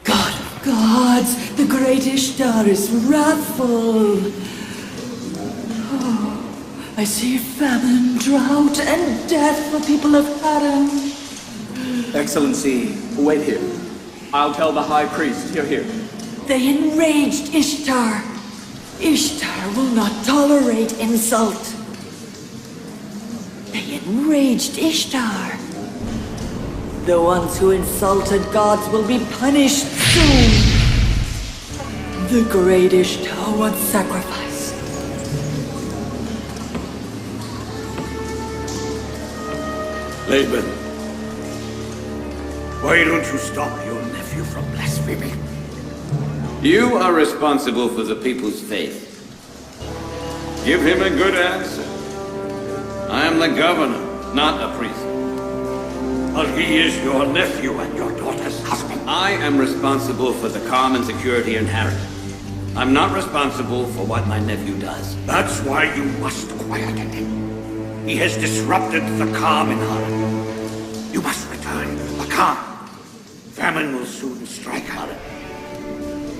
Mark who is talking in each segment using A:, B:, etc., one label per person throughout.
A: God of gods, the great Ishtar is wrathful. Oh, I see famine, drought, and death for people of Haran.
B: Excellency, wait here. I'll tell the High Priest you're here.
A: They enraged Ishtar. Ishtar will not tolerate insult. They enraged Ishtar. The ones who insulted gods will be punished soon. The great Ishtar wants sacrifice.
C: Laban, why don't you stop your nephew from blaspheming?
D: You are responsible for the people's faith. Give him a good answer. I am the governor, not a priest.
C: But he is your nephew and your daughter's husband.
D: I am responsible for the calm and security in Haran. I'm not responsible for what my nephew does.
C: That's why you must quieten him. He has disrupted the calm in Haran. You must return the calm. Famine will soon strike Haran.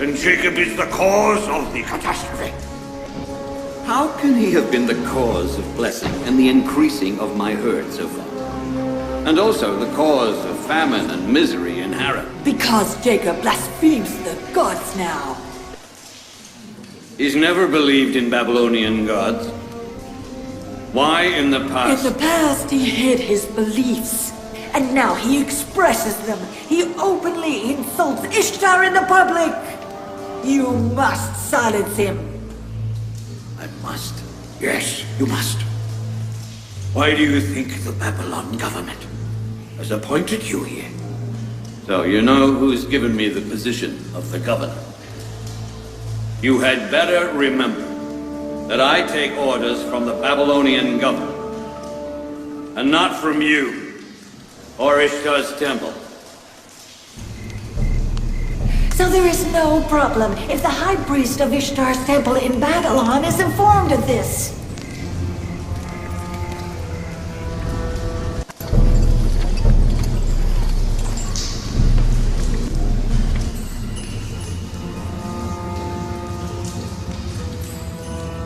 C: And Jacob is the cause of the catastrophe.
D: How can he have been the cause of blessing and the increasing of my herd so far? And also the cause of famine and misery in Haran?
A: Because Jacob blasphemes the gods now.
D: He's never believed in Babylonian gods. Why in the past?
A: In the past, he hid his beliefs. And now he expresses them. He openly insults Ishtar in the public. You must silence him.
C: I must. Yes, you must. Why do you think the Babylon government has appointed you here?
D: So you know who's given me the position of the governor. You had better remember that I take orders from the Babylonian government, and not from you or Ishtar's temple.
A: So there is no problem if the High Priest of Ishtar's temple in Babylon is informed of this.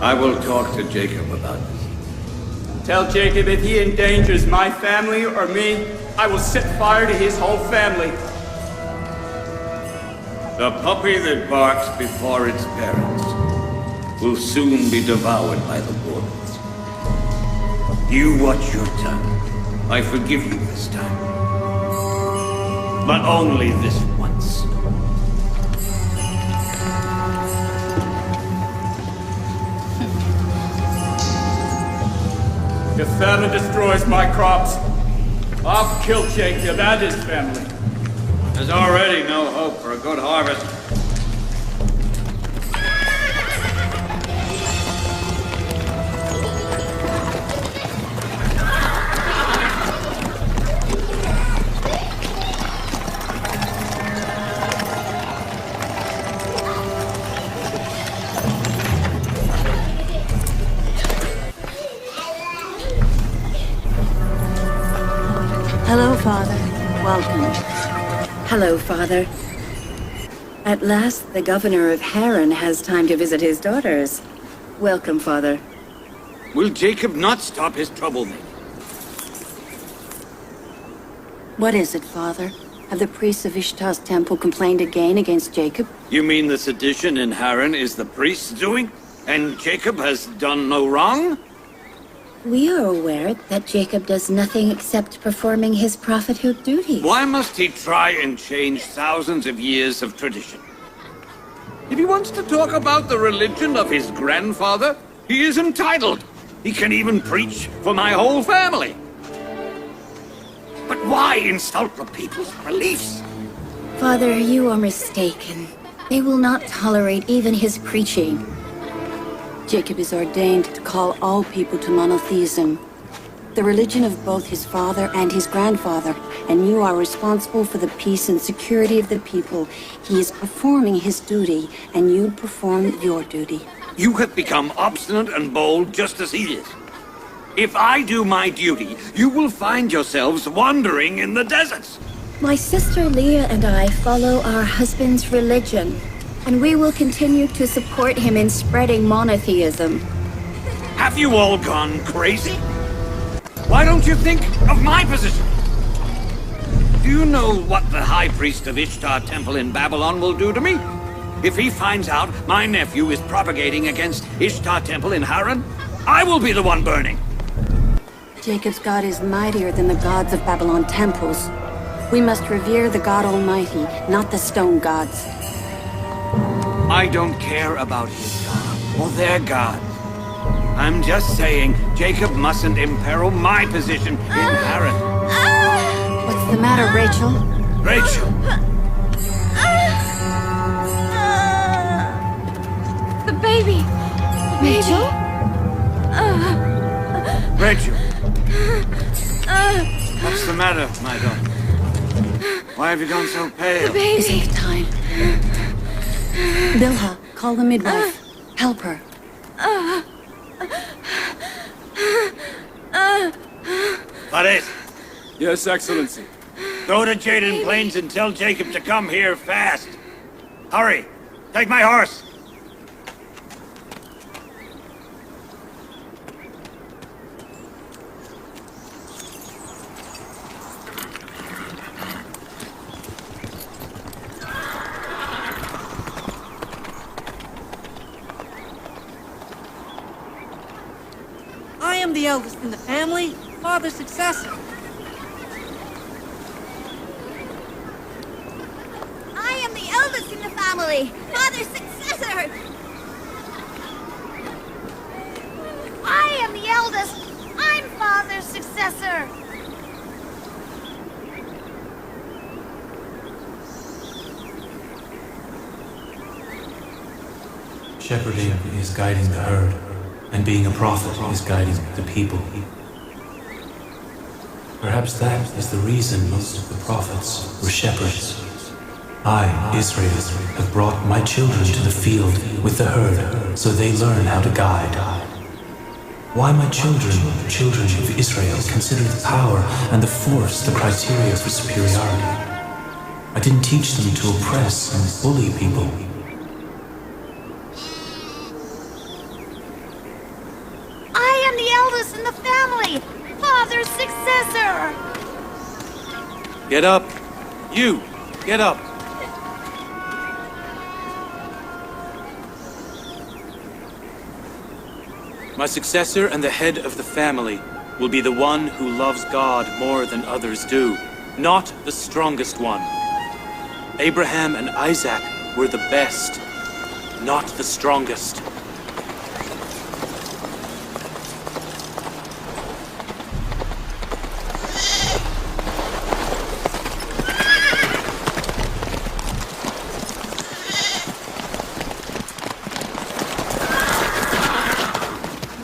D: I will talk to Jacob about this.
B: Tell Jacob if he endangers my family or me, I will set fire to his whole family.
D: The puppy that barks before its parents will soon be devoured by the wolves. You watch your tongue. I forgive you this time. But only this once.
B: If famine destroys my crops, I'll kill Jacob and his family.
D: There's already no hope for a good harvest.
E: Hello, Father. Welcome. Hello, Father. At last, the governor of Haran has time to visit his daughters. Welcome, Father.
C: Will Jacob not stop his troublemaking?
E: What is it, Father? Have the priests of Ishtar's temple complained again against Jacob?
C: You mean the sedition in Haran is the priest's doing? And Jacob has done no wrong?
E: We are aware that Jacob does nothing except performing his prophethood duties.
C: Why must he try and change thousands of years of tradition? If he wants to talk about the religion of his grandfather, he is entitled. He can even preach for my whole family. But why insult the people's beliefs?
E: Father, you are mistaken. They will not tolerate even his preaching. Jacob is ordained to call all people to monotheism, the religion of both his father and his grandfather, and you are responsible for the peace and security of the people. He is performing his duty, and you perform your duty.
C: You have become obstinate and bold just as he is. If I do my duty, you will find yourselves wandering in the deserts.
E: My sister Leah and I follow our husband's religion, and we will continue to support him in spreading monotheism.
C: Have you all gone crazy? Why don't you think of my position? Do you know what the High Priest of Ishtar Temple in Babylon will do to me? If he finds out my nephew is propagating against Ishtar Temple in Haran, I will be the one burning.
E: Jacob's God is mightier than the gods of Babylon temples. We must revere the God Almighty, not the stone gods.
C: I don't care about his God or their God. I'm just saying Jacob mustn't imperil my position in Haran.
E: What's the matter, Rachel?
C: Rachel!
E: The baby! Rachel?
C: Rachel! What's the matter, my daughter? Why have you gone so pale?
E: Isn't it time? Bilha, call the midwife. Help her.
C: Fares,
B: Yes, Excellency.
C: go to Jaden Plains and tell Jacob to come here fast. Hurry! Take my horse!
F: I am the eldest in the family, father's successor.
G: I am the eldest in the family, father's successor. I am the eldest. I'm father's successor.
H: Shepherding is guiding the herd, and being a prophet is guiding the people. Perhaps that is the reason most of the prophets were shepherds. I, Israel, have brought my children to the field with the herd, so they learn how to guide. Why my children, children of Israel, consider the power and the force the criteria for superiority? I didn't teach them to oppress and bully people.
G: I am the eldest in the family, father's successor.
H: Get up! You! Get up! My successor and the head of the family will be the one who loves God more than others do, not the strongest one. Abraham and Isaac were the best, not the strongest.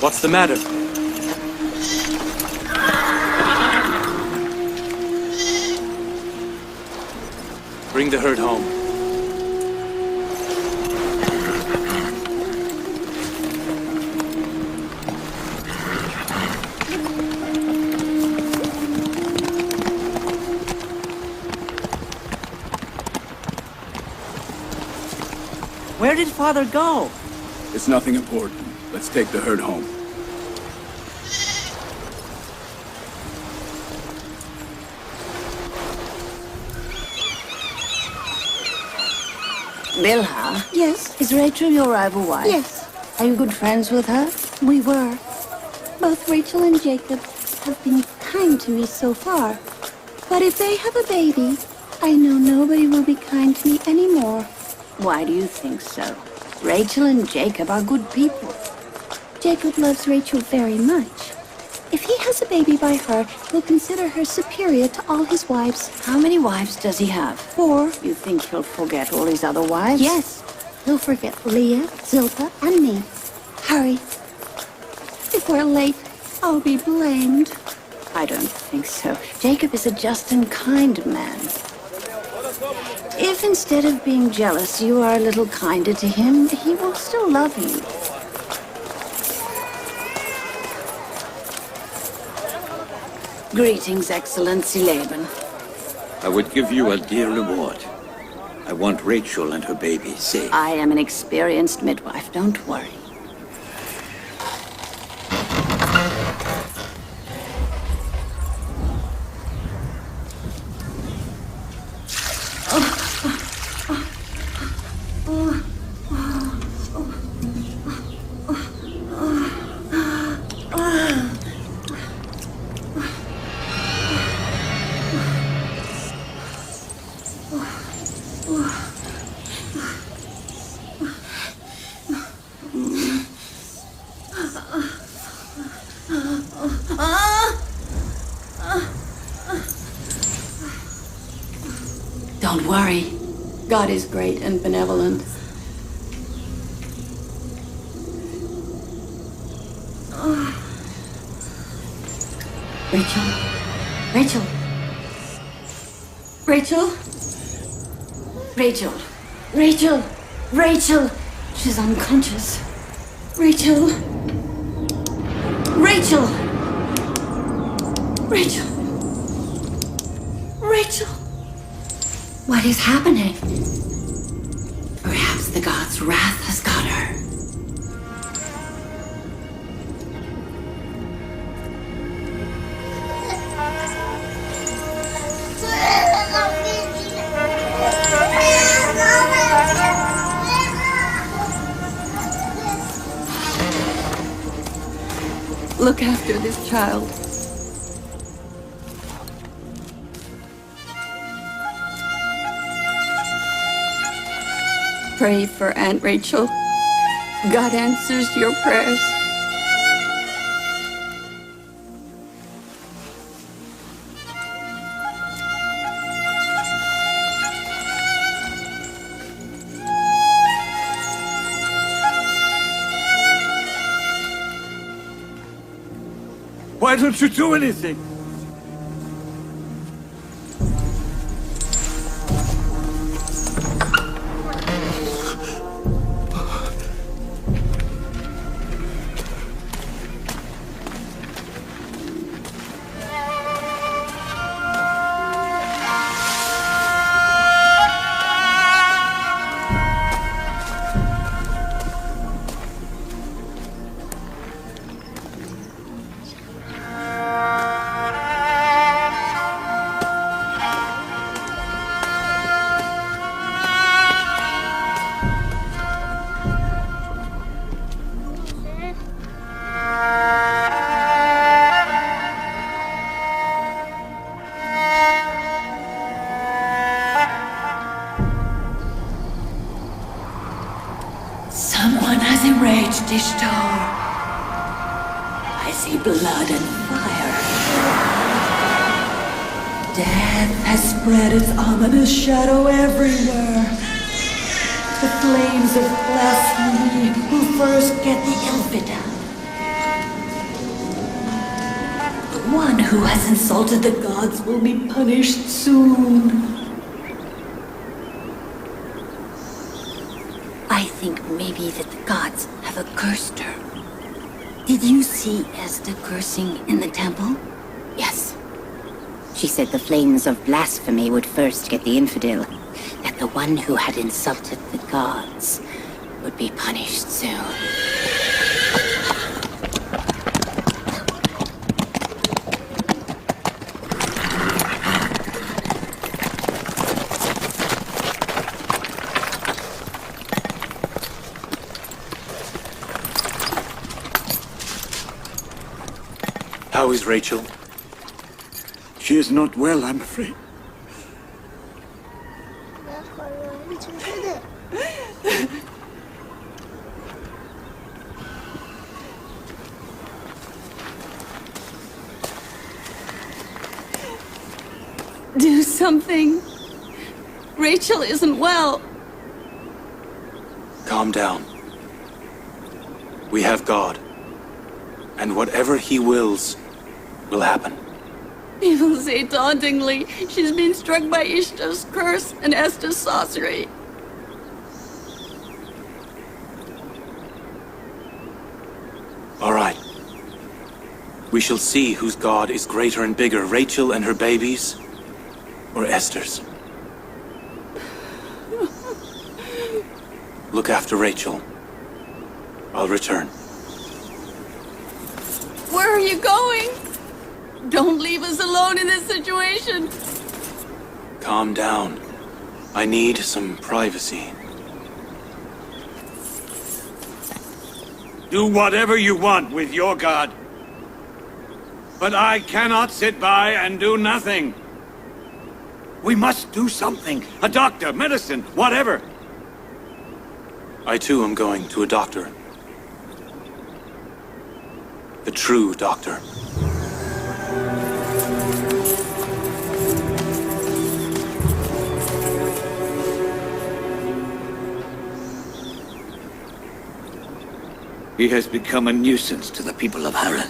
H: What's the matter? Bring the herd home.
F: Where did father go?
B: It's nothing important. Let's take the herd home.
E: Bilha?
I: Yes,
E: Is Rachel your rival wife?
I: yes,
E: Are you good friends with her?
I: we were. Both Rachel and Jacob have been kind to me so far. But if they have a baby, I know nobody will be kind to me anymore.
E: Why do you think so? Rachel and Jacob are good people.
I: Jacob loves Rachel very much. If he has a baby by her, he'll consider her superior to all his wives.
E: How many wives does he have?
I: 4.
E: You think he'll forget all his other wives?
I: Yes, he'll forget Leah, Zilpah, and me. Hurry. If we're late, I'll be blamed.
E: I don't think so. Jacob is a just and kind man. If instead of being jealous you are a little kinder to him, he will still love you. Greetings, Excellency Laban.
C: I would give you a dear reward. I want Rachel and her baby safe.
E: I am an experienced midwife, don't worry. Don't worry. God is great and benevolent. Rachel? Rachel? Rachel? Rachel? Rachel? Rachel! She's unconscious. Rachel? Rachel! Rachel! Rachel! What is happening? Perhaps the god's wrath has got her. Look after this child. Pray for Aunt Rachel. God answers your prayers.
C: Why don't you do anything?
A: Someone has enraged Ishtar. I see blood and fire. Death has spread its ominous shadow everywhere. The flames of blasphemy will first get the infidel. The one who has insulted the gods will be punished soon.
E: I think maybe that the gods have accursed her. Did you see Esther cursing in the temple? Yes. She said the flames of blasphemy would first get the infidel, that the one who had insulted the gods would be punished soon.
H: How is Rachel?
C: She is not well, I'm afraid.
I: Do something. Rachel isn't well.
H: Calm down. We have God. And whatever He wills, will happen.
I: People say tauntingly she's been struck by Ishtar's curse and Esther's sorcery.
H: All right. We shall see whose God is greater and bigger, Rachel and her babies, or Esther's. Look after Rachel. I'll return.
E: Where are you going? Don't leave us alone in this situation.
H: Calm down. I need some privacy.
C: Do whatever you want with your god. But I cannot sit by and do nothing. We must do something. A doctor, medicine, whatever.
H: I too am going to a doctor. The true doctor.
C: He has become a nuisance to the people of Harran.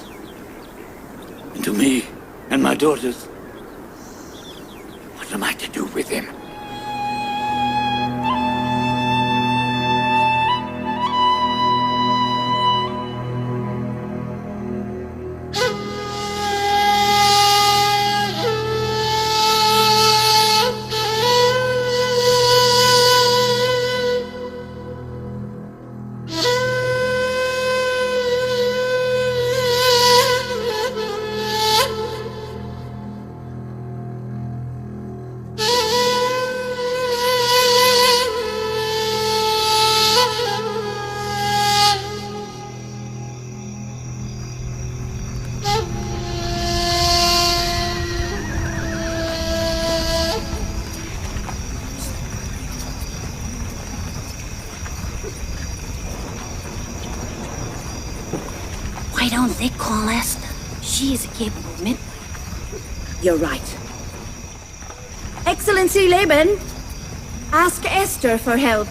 C: And to me, and my daughters. What am I to do with him?
E: Why don't they call Esther? She is a capable midwife. You're right. Excellency Laban, ask Esther for help.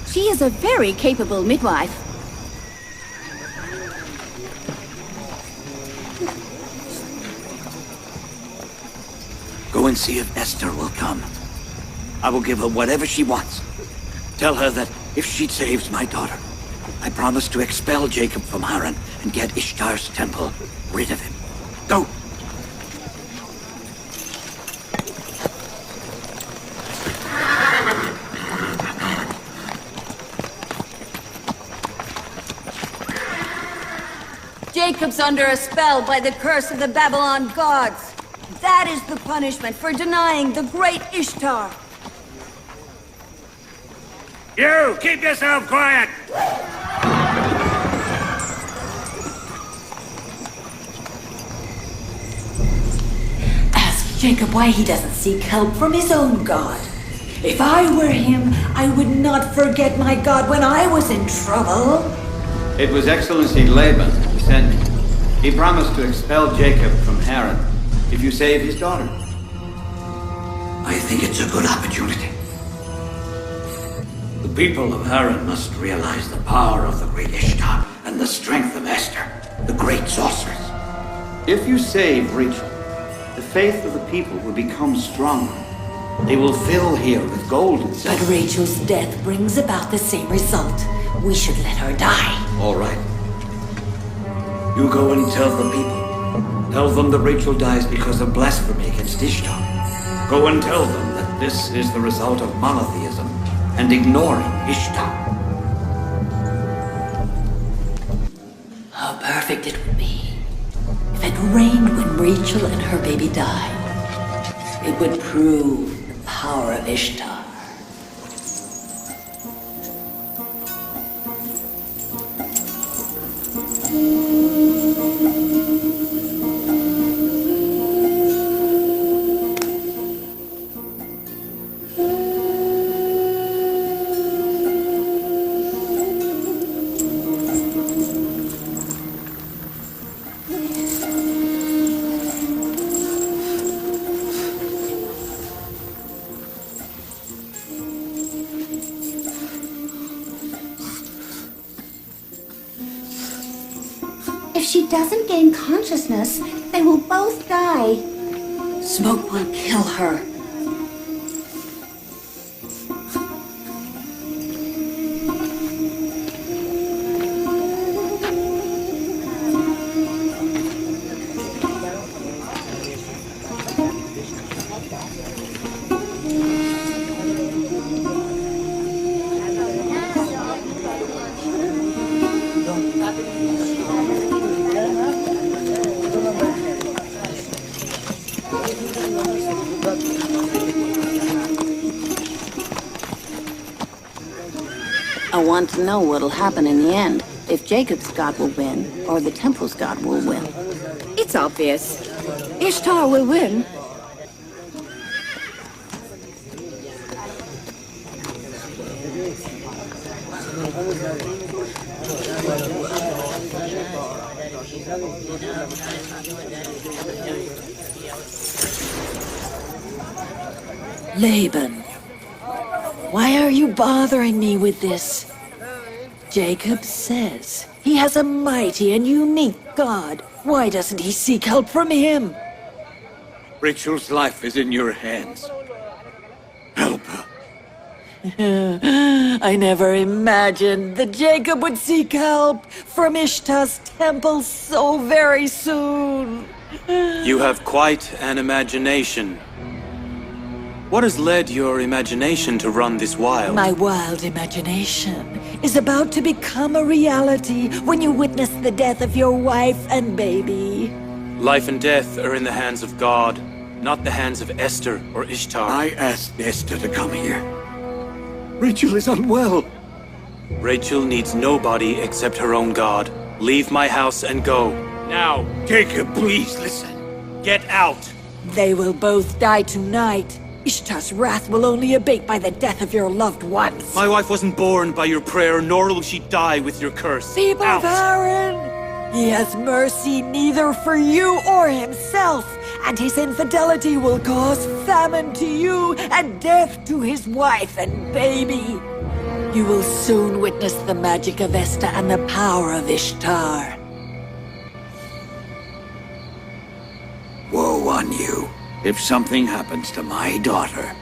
E: She is a very capable midwife.
C: Go and see if Esther will come. I will give her whatever she wants. Tell her that if she saves my daughter, I promise to expel Jacob from Harran and get Ishtar's temple rid of him. Go!
E: Jacob's under a spell by the curse of the Babylon gods. That is the punishment for denying the great Ishtar.
C: You! Keep yourself quiet!
A: Ask Jacob why he doesn't seek help from his own god. If I were him, I would not forget my god when I was in trouble.
D: It was Excellency Laban who sent me. He promised to expel Jacob from Harran if you save his daughter.
C: I think it's a good opportunity. The people of Harran must realize the power of the great Ishtar and the strength of Esther, the great sorceress.
D: If you save Rachel, the faith of the people will become stronger. They will fill here with gold and
A: But
D: silver.
A: Rachel's death brings about the same result. We should let her die.
C: All right. You go and tell the people. Tell them that Rachel dies because of blasphemy against Ishtar. Go and tell them that this is the result of monotheism and ignoring Ishtar.
A: How perfect it would be if it rained when Rachel and her baby died. It would prove the power of Ishtar.
I: If she doesn't gain consciousness, they will both die.
A: Smoke will kill her.
E: I want to know what'll happen in the end. If Jacob's god will win, or the temple's god will win.
I: It's obvious. Ishtar will win.
A: Laban, why are you bothering me with this? Jacob says he has a mighty and unique god. Why doesn't he seek help from him?
C: Rachel's life is in your hands. Help her.
A: I never imagined that Jacob would seek help from Ishtar's temple so very soon.
H: You have quite an imagination. What has led your imagination to run this wild?
A: My wild imagination is about to become a reality when you witness the death of your wife and baby.
H: Life and death are in the hands of God, not the hands of Esther or Ishtar.
C: I asked Esther to come here. Rachel is unwell.
H: Rachel needs nobody except her own God. Leave my house and go. Now!
C: Jacob, please listen.
H: Get out!
A: They will both die tonight. Ishtar's wrath will only abate by the death of your loved ones.
H: My wife wasn't born by your prayer, nor will she die with your curse.
A: People of Aaron! He has mercy neither for you or himself, and his infidelity will cause famine to you and death to his wife and baby. You will soon witness the magic of Esther and the power of Ishtar.
C: Woe on you. If something happens to my daughter,